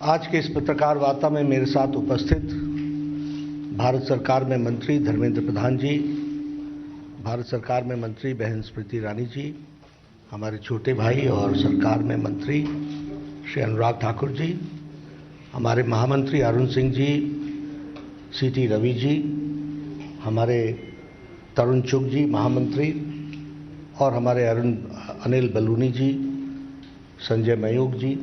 आज के इस पत्रकार वार्ता में मेरे साथ उपस्थित भारत सरकार में मंत्री धर्मेंद्र प्रधान जी, भारत सरकार में मंत्री बहन स्मृति ईरानी जी, हमारे छोटे भाई और सरकार में मंत्री श्री अनुराग ठाकुर जी, हमारे महामंत्री अरुण सिंह जी, सीटी रवि जी, हमारे तरुण चुग जी महामंत्री, और हमारे अनिल बलूनी जी, संजय मयूख जी,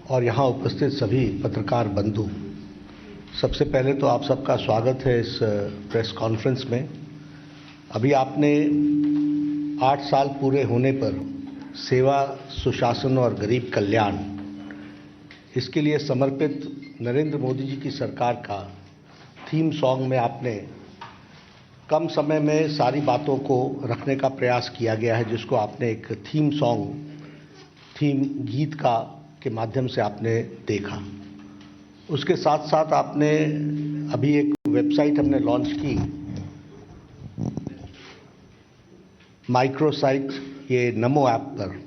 और यहाँ उपस्थित सभी पत्रकार बंधु। सबसे पहले तो आप सबका स्वागत है इस प्रेस कॉन्फ्रेंस में। अभी आपने 8 साल पूरे होने पर सेवा, सुशासन और गरीब कल्याण, इसके लिए समर्पित नरेंद्र मोदी जी की सरकार का थीम सॉन्ग में आपने कम समय में सारी बातों को रखने का प्रयास किया गया है, जिसको आपने एक थीम गीत के माध्यम से आपने देखा। उसके साथ साथ आपने अभी एक वेबसाइट हमने लॉन्च की, माइक्रोसाइट, ये नमो ऐप पर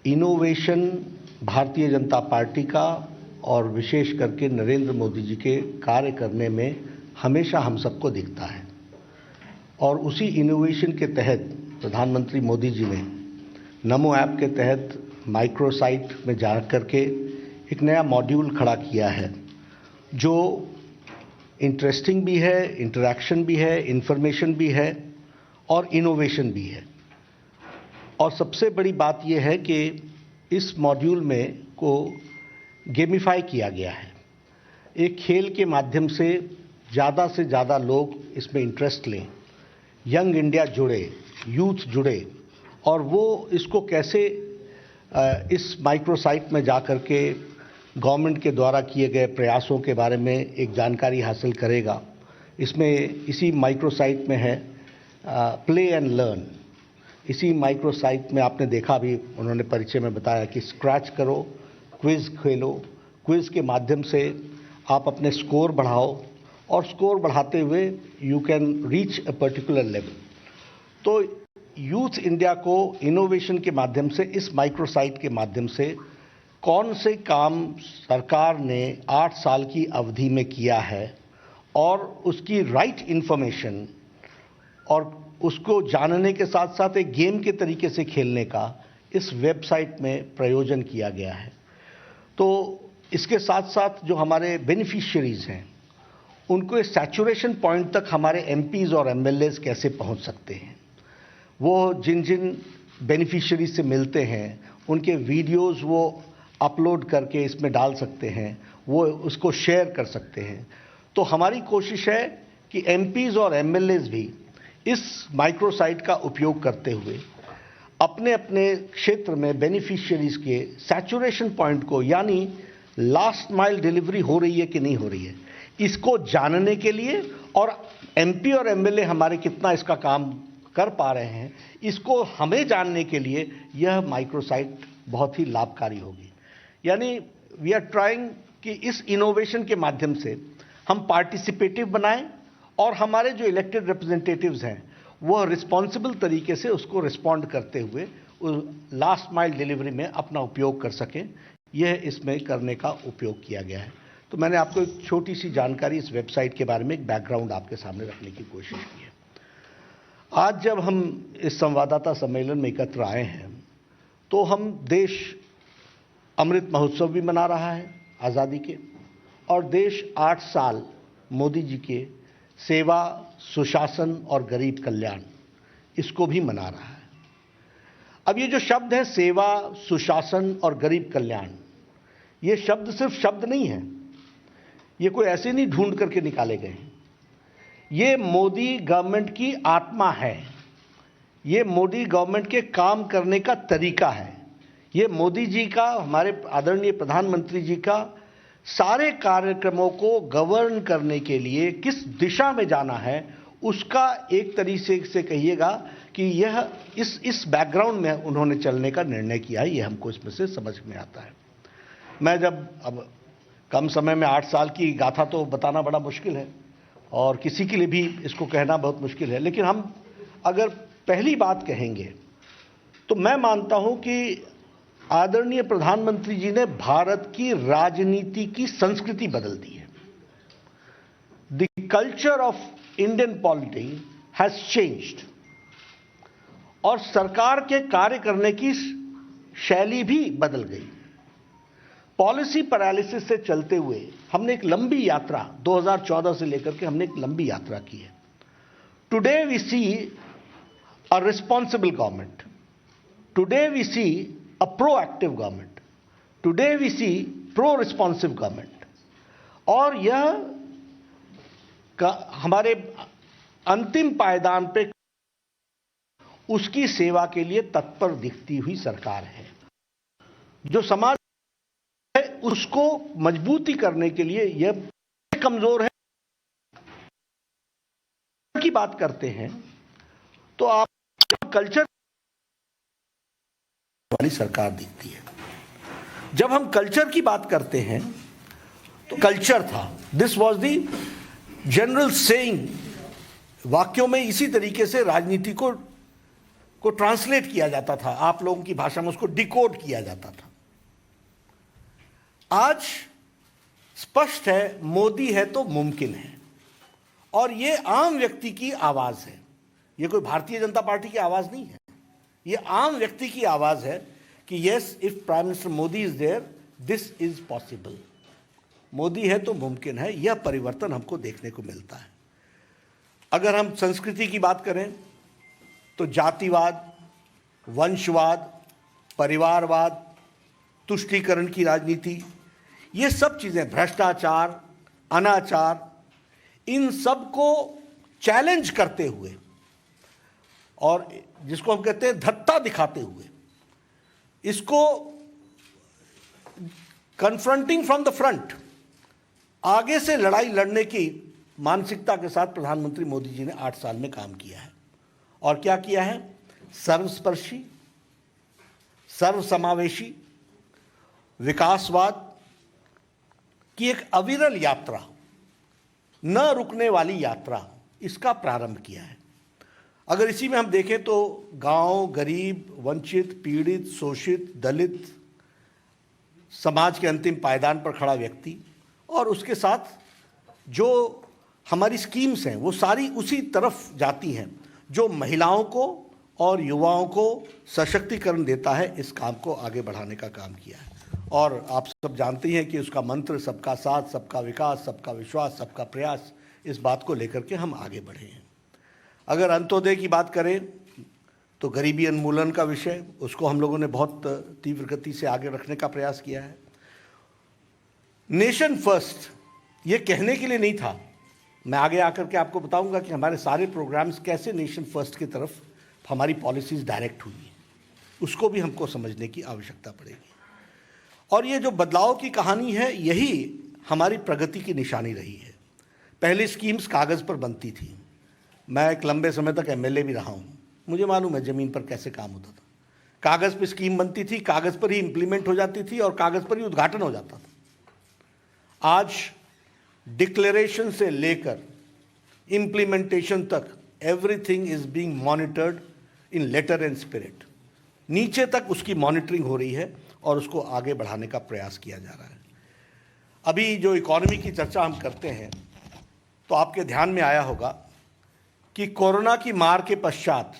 इनोवेशन भारतीय जनता पार्टी का और विशेष करके नरेंद्र मोदी जी के कार्य करने में हमेशा हम सबको दिखता है। और उसी इनोवेशन के तहत प्रधानमंत्री मोदी जी ने नमो ऐप के तहत माइक्रोसाइट में जा करके एक नया मॉड्यूल खड़ा किया है, जो इंटरेस्टिंग भी है, इंटरैक्शन भी है, इंफॉर्मेशन भी है और इनोवेशन भी है। और सबसे बड़ी बात यह है कि इस मॉड्यूल में को गेमिफाई किया गया है। एक खेल के माध्यम से ज़्यादा लोग इसमें इंटरेस्ट लें, यंग इंडिया जुड़े, यूथ जुड़े, और वो इसको कैसे इस माइक्रोसाइट में जाकर के गवर्नमेंट के द्वारा किए गए प्रयासों के बारे में एक जानकारी हासिल करेगा। इसमें इसी माइक्रोसाइट में है प्ले एंड लर्न। इसी माइक्रोसाइट में आपने देखा भी, उन्होंने परिचय में बताया कि स्क्रैच करो, क्विज़ खेलो, क्विज़ के माध्यम से आप अपने स्कोर बढ़ाओ और स्कोर बढ़ाते हुए you can reach a particular level. तो यूथ इंडिया को इनोवेशन के माध्यम से, इस माइक्रोसाइट के माध्यम से कौन से काम सरकार ने 8 साल की अवधि में किया है और उसकी राइट इन्फॉर्मेशन और उसको जानने के साथ साथ एक गेम के तरीके से खेलने का इस वेबसाइट में प्रयोजन किया गया है। तो इसके साथ साथ जो हमारे बेनिफिशियरीज हैं, उनको इस सैचुरेशन पॉइंट तक हमारे एमपीज़ और एमएलएज़ कैसे पहुंच सकते हैं, वो जिन बेनिफिशियरी से मिलते हैं उनके वीडियोस वो अपलोड करके इसमें डाल सकते हैं, वो उसको शेयर कर सकते हैं। तो हमारी कोशिश है कि एमपीज़ और एमएलएज़ भी इस माइक्रोसाइट का उपयोग करते हुए अपने अपने क्षेत्र में बेनिफिशियरीज के सैचुरेशन पॉइंट को, यानी लास्ट माइल डिलीवरी हो रही है कि नहीं हो रही है, इसको जानने के लिए, और एमपी और एमएलए हमारे कितना इसका काम कर पा रहे हैं, इसको हमें जानने के लिए यह माइक्रोसाइट बहुत ही लाभकारी होगी। यानी वी आर ट्राइंग कि इस इनोवेशन के माध्यम से हम पार्टिसिपेटिव बनाएं और हमारे जो इलेक्टेड रिप्रेजेंटेटिव्स हैं वह रिस्पॉन्सिबल तरीके से उसको रिस्पॉन्ड करते हुए लास्ट माइल डिलीवरी में अपना उपयोग कर सकें। यह इसमें करने का उपयोग किया गया है। तो मैंने आपको एक छोटी सी जानकारी इस वेबसाइट के बारे में, एक बैकग्राउंड आपके सामने रखने की कोशिश की है। आज जब हम इस संवाददाता सम्मेलन में एकत्र आए हैं, तो हम देश अमृत महोत्सव भी मना रहा है आज़ादी के, और देश 8 साल मोदी जी के सेवा, सुशासन और गरीब कल्याण, इसको भी मना रहा है। अब ये जो शब्द है सेवा, सुशासन और गरीब कल्याण, ये शब्द सिर्फ शब्द नहीं है, ये कोई ऐसे नहीं ढूंढ करके निकाले गए हैं। ये मोदी गवर्नमेंट की आत्मा है, ये मोदी गवर्नमेंट के काम करने का तरीका है, ये मोदी जी का, हमारे आदरणीय प्रधानमंत्री जी का सारे कार्यक्रमों को गवर्न करने के लिए किस दिशा में जाना है, उसका एक तरीके से कहिएगा कि यह इस बैकग्राउंड में उन्होंने चलने का निर्णय किया है। ये हमको इसमें से समझ में आता है। मैं जब अब कम समय में 8 साल की गाथा तो बताना बड़ा मुश्किल है और किसी के लिए भी इसको कहना बहुत मुश्किल है, लेकिन हम अगर पहली बात कहेंगे तो मैं मानता हूं कि आदरणीय प्रधानमंत्री जी ने भारत की राजनीति की संस्कृति बदल दी है। The culture of Indian polity has changed और सरकार के कार्य करने की शैली भी बदल गई। पॉलिसी पैरालिसिस से चलते हुए हमने एक लंबी यात्रा 2014 से लेकर के हमने एक लंबी यात्रा की है। Today we see a responsible government, today we see a proactive government, today we see pro-responsive government, और यह हमारे अंतिम पायदान पे उसकी सेवा के लिए तत्पर दिखती हुई सरकार है। जो समाज है उसको मजबूती करने के लिए यह कमजोर है। की बात करते हैं तो आप कल्चर वाली सरकार दिखती है। जब हम कल्चर की बात करते हैं तो कल्चर था, this was the general saying, वाक्यों में इसी तरीके से राजनीति को ट्रांसलेट किया जाता था, आप लोगों की भाषा में उसको डिकोड किया जाता था। आज स्पष्ट है, मोदी है तो मुमकिन है, और ये आम व्यक्ति की आवाज है। ये कोई भारतीय जनता पार्टी की आवाज नहीं है, ये आम व्यक्ति की आवाज है कि yes, if prime minister Modi is there, this is possible. Modi है तो मुमकिन है। यह परिवर्तन हमको देखने को मिलता है। अगर हम संस्कृति की बात करें तो जातिवाद, वंशवाद, परिवारवाद, तुष्टीकरण की राजनीति, ये सब चीजें, भ्रष्टाचार, अनाचार, इन सब को चैलेंज करते हुए और जिसको हम कहते हैं धत्ता दिखाते हुए, इसको कन्फ्रंटिंग फ्रॉम द फ्रंट, आगे से लड़ाई लड़ने की मानसिकता के साथ प्रधानमंत्री मोदी जी ने 8 साल में काम किया है। और क्या किया है? सर्वस्पर्शी, सर्वसमावेशी विकासवाद की एक अविरल यात्रा, न रुकने वाली यात्रा, इसका प्रारंभ किया है। अगर इसी में हम देखें तो गांव, गरीब, वंचित, पीड़ित, शोषित, दलित, समाज के अंतिम पायदान पर खड़ा व्यक्ति, और उसके साथ जो हमारी स्कीम्स हैं वो सारी उसी तरफ जाती हैं जो महिलाओं को और युवाओं को सशक्तिकरण देता है। इस काम को आगे बढ़ाने का काम किया है। और आप सब जानते हैं कि उसका मंत्र सबका साथ, सबका विकास, सबका विश्वास, सबका प्रयास, इस बात को लेकर के हम आगे बढ़े हैं। अगर अंत्योदय की बात करें तो गरीबी उन्मूलन का विषय, उसको हम लोगों ने बहुत तीव्र गति से आगे रखने का प्रयास किया है। नेशन फर्स्ट ये कहने के लिए नहीं था, मैं आगे आकर के आपको बताऊंगा कि हमारे सारे प्रोग्राम्स कैसे नेशन फर्स्ट की तरफ हमारी पॉलिसीज डायरेक्ट हुई हैं, उसको भी हमको समझने की आवश्यकता पड़ेगी। और ये जो बदलाव की कहानी है, यही हमारी प्रगति की निशानी रही है। पहले स्कीम्स कागज़ पर बनती थी। मैं एक लंबे समय तक एमएलए भी रहा हूँ, मुझे मालूम है ज़मीन पर कैसे काम होता था। कागज़ पर स्कीम बनती थी, कागज़ पर ही इम्प्लीमेंट हो जाती थी और कागज़ पर ही उद्घाटन हो जाता था। आज डिक्लेरेशन से लेकर इम्प्लीमेंटेशन तक everything is being monitored in letter and spirit. नीचे तक उसकी मॉनिटरिंग हो रही है और उसको आगे बढ़ाने का प्रयास किया जा रहा है। अभी जो इकॉनमी की चर्चा हम करते हैं तो आपके ध्यान में आया होगा कि कोरोना की मार के पश्चात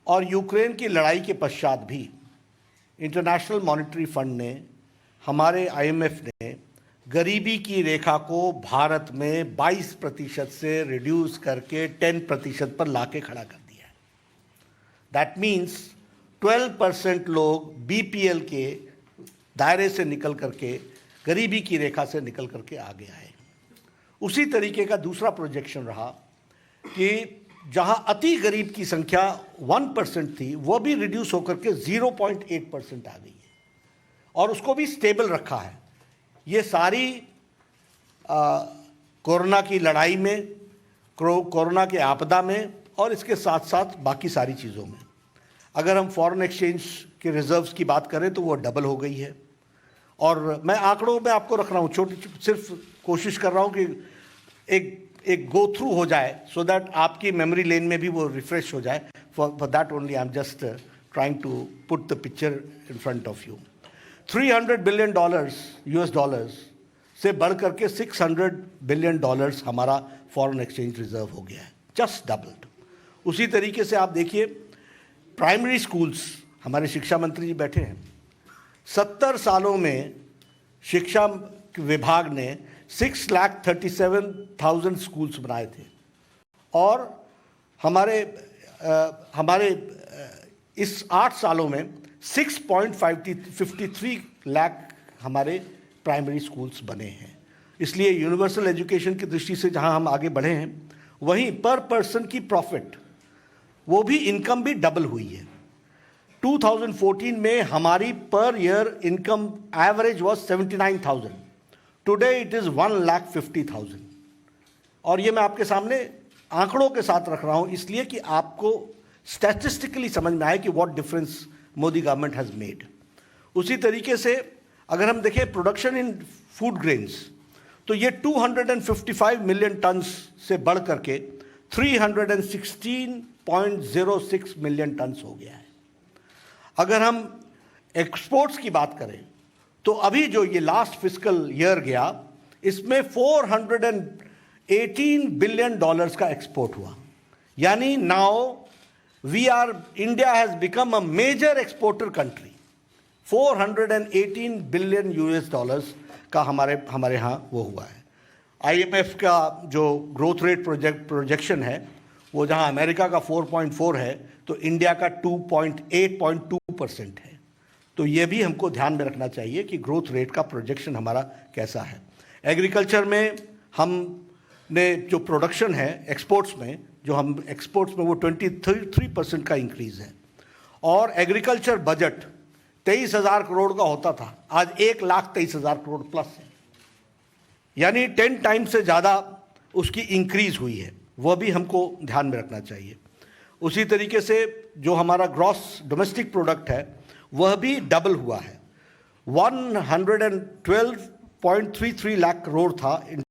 और यूक्रेन की लड़ाई के पश्चात भी इंटरनेशनल मॉनेटरी फंड ने, हमारे आईएमएफ ने गरीबी की रेखा को भारत में 22% से रिड्यूस करके 10% पर लाके खड़ा कर दिया है। दैट मीन्स 12% लोग बीपीएल के दायरे से निकल करके, गरीबी की रेखा से निकल करके आगे आए। उसी तरीके का दूसरा प्रोजेक्शन रहा कि जहां अति गरीब की संख्या 1% थी, वो भी रिड्यूस होकर के 0.8% आ गई है और उसको भी स्टेबल रखा है। ये सारी कोरोना की लड़ाई में, कोरोना के आपदा में और इसके साथ साथ बाकी सारी चीज़ों में। अगर हम फॉरेन एक्सचेंज के रिजर्व्स की बात करें तो वो डबल हो गई है। और मैं आंकड़ों में आपको रख रहा हूँ, सिर्फ कोशिश कर रहा हूँ कि एक गो थ्रू हो जाए, सो दैट आपकी मेमोरी लेन में भी वो रिफ्रेश हो जाए। For that only I am just trying to put the picture in front of you. $300 billion US dollars से बढ़ करके $600 billion हमारा फॉरेन एक्सचेंज रिजर्व हो गया है, जस्ट डबल्ड. उसी तरीके से आप देखिए प्राइमरी स्कूल्स, हमारे शिक्षा मंत्री जी बैठे हैं, 70 सालों में शिक्षा विभाग ने 6,37,000 स्कूल्स बनाए थे और हमारे इस 8 सालों में 6.53 लाख हमारे प्राइमरी स्कूल्स बने हैं. इसलिए यूनिवर्सल एजुकेशन की दृष्टि से जहां हम आगे बढ़े हैं, वहीं पर पर्सन की प्रॉफिट, वो भी इनकम भी डबल हुई है. 2014 में हमारी per year income average was 79,000. Today it is 1,50,000. और ये मैं आपके सामने आंकड़ों के साथ रख रहा हूं इसलिए कि आपको स्टैटिस्टिकली समझ में आए कि what difference Modi government has made. उसी तरीके से अगर हम देखें प्रोडक्शन इन फूड ग्रेन्स, तो ये 255 मिलियन टन्स से बढ़ करके 316.06 मिलियन टन्स हो गया है. अगर हम एक्सपोर्ट्स की बात करें तो अभी जो ये लास्ट फिस्कल ईयर गया, इसमें $418 बिलियन का एक्सपोर्ट हुआ. यानी now India has become a major exporter country. 418 billion US dollars का हमारे यहाँ वो हुआ है. IMF का जो ग्रोथ रेट प्रोजेक्शन है, वो जहाँ अमेरिका का 4.4 है, तो इंडिया का 8.2% है. तो ये भी हमको ध्यान में रखना चाहिए कि ग्रोथ रेट का प्रोजेक्शन हमारा कैसा है. एग्रीकल्चर में हमने जो प्रोडक्शन है एक्सपोर्ट्स में, जो हम एक्सपोर्ट्स में वो 23% का इंक्रीज़ है. और एग्रीकल्चर बजट 23,000 करोड़ का होता था, आज 1,23,000 करोड़ प्लस है. यानी 10 टाइम्स से ज़्यादा उसकी इंक्रीज़ हुई है. वह भी हमको ध्यान में रखना चाहिए. उसी तरीके से जो हमारा ग्रॉस डोमेस्टिक प्रोडक्ट है, वह भी डबल हुआ है. 112.33 लाख करोड़ था